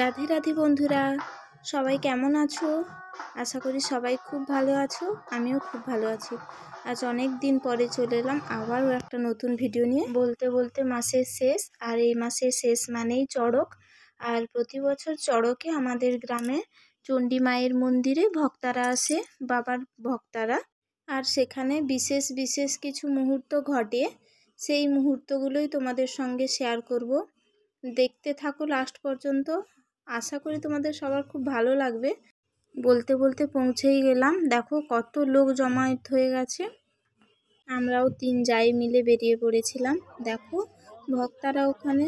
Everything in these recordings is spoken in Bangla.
রাধে রাধে বন্ধুরা, সবাই কেমন আছো? আশা করি সবাই খুব ভালো আছো। আমিও খুব ভালো আছি। আজ অনেক দিন পরে চলে এলাম আবারও একটা নতুন ভিডিও নিয়ে। বলতে বলতে মাসের শেষ, আর এই মাসের শেষ মানেই চড়ক। আর প্রতি বছর চড়কে আমাদের গ্রামে চণ্ডী মায়ের মন্দিরে ভক্তরা আসে, বাবার ভক্তরা। আর সেখানে বিশেষ বিশেষ কিছু মুহূর্ত ঘটে, সেই মুহূর্তগুলোই তোমাদের সঙ্গে শেয়ার করব। দেখতে থাকো লাস্ট পর্যন্ত। আশা করি তোমাদের সবার খুব ভালো লাগবে। বলতে বলতে পৌঁছেই গেলাম। দেখো কত লোক জমায়েত হয়ে গেছে। আমরাও 3 জাই মিলে বেরিয়ে পড়েছিলাম। দেখো ভক্তরা ওখানে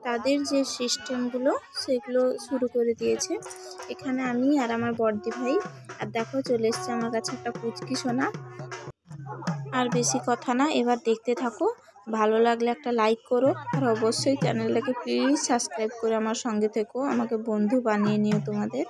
তাদের যে সিস্টেমগুলো সেগুলো শুরু করে দিয়েছে। এখানে আমি আর আমার বড়দি ভাই, আর দেখো চলে এসছে আমার কাছে একটা পুচকি সোনা। আর বেশি কথা না, এবার দেখতে থাকো। ভালো লাগলে একটা লাইক করো, আর অবশ্যই চ্যানেলটাকে প্লিজ সাবস্ক্রাইব করে আমার সঙ্গে থেকো, আমাকে বন্ধু বানিয়ে নিও তোমাদের।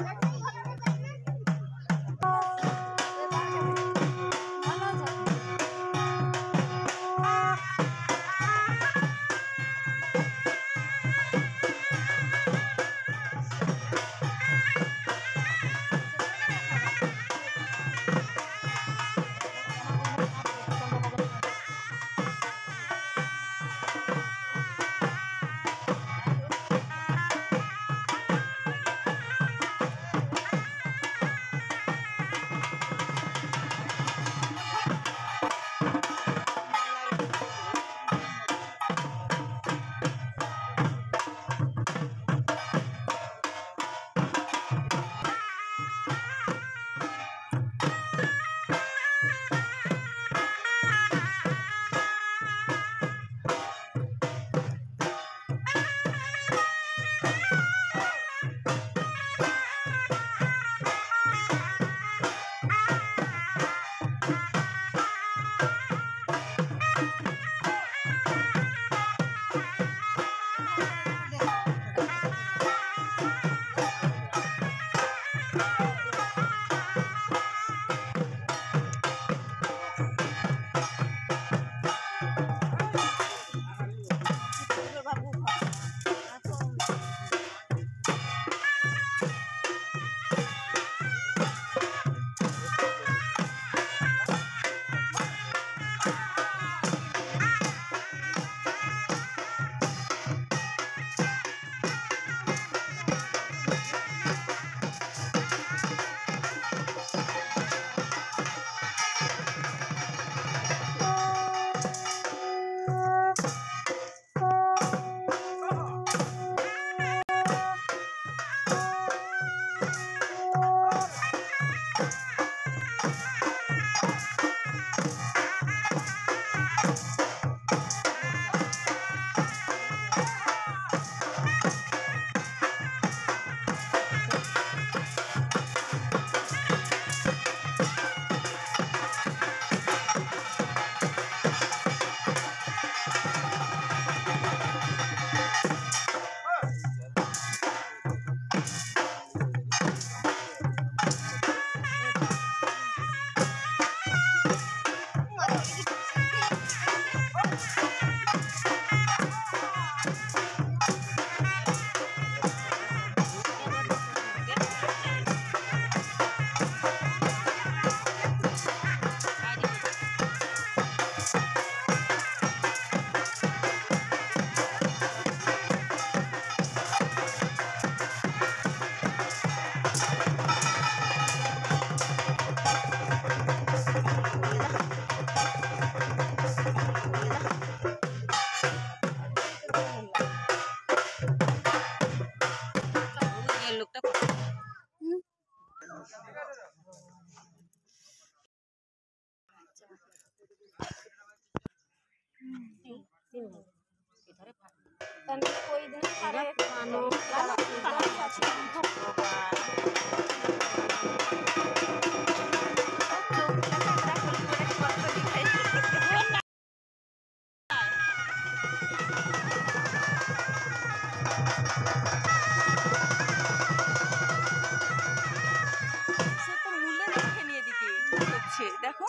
দেখো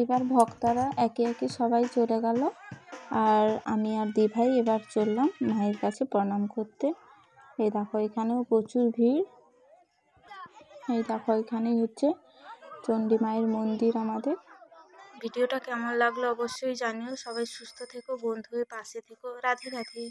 এবার ভক্তরা একে একে সবাই চলে গেল, আর আমি আর দিভাই এবার চললাম মায়ের কাছে প্রণাম করতে। এই দেখো এখানেও প্রচুর ভিড়। এই দেখো এখানেই হচ্ছে চণ্ডী মায়ের মন্দির আমাদের। ভিডিওটা কেমন লাগলো অবশ্যই জানিও। সবাই সুস্থ থেকো, বন্ধু হয়ে পাশে থেকো। রাধে রাধে।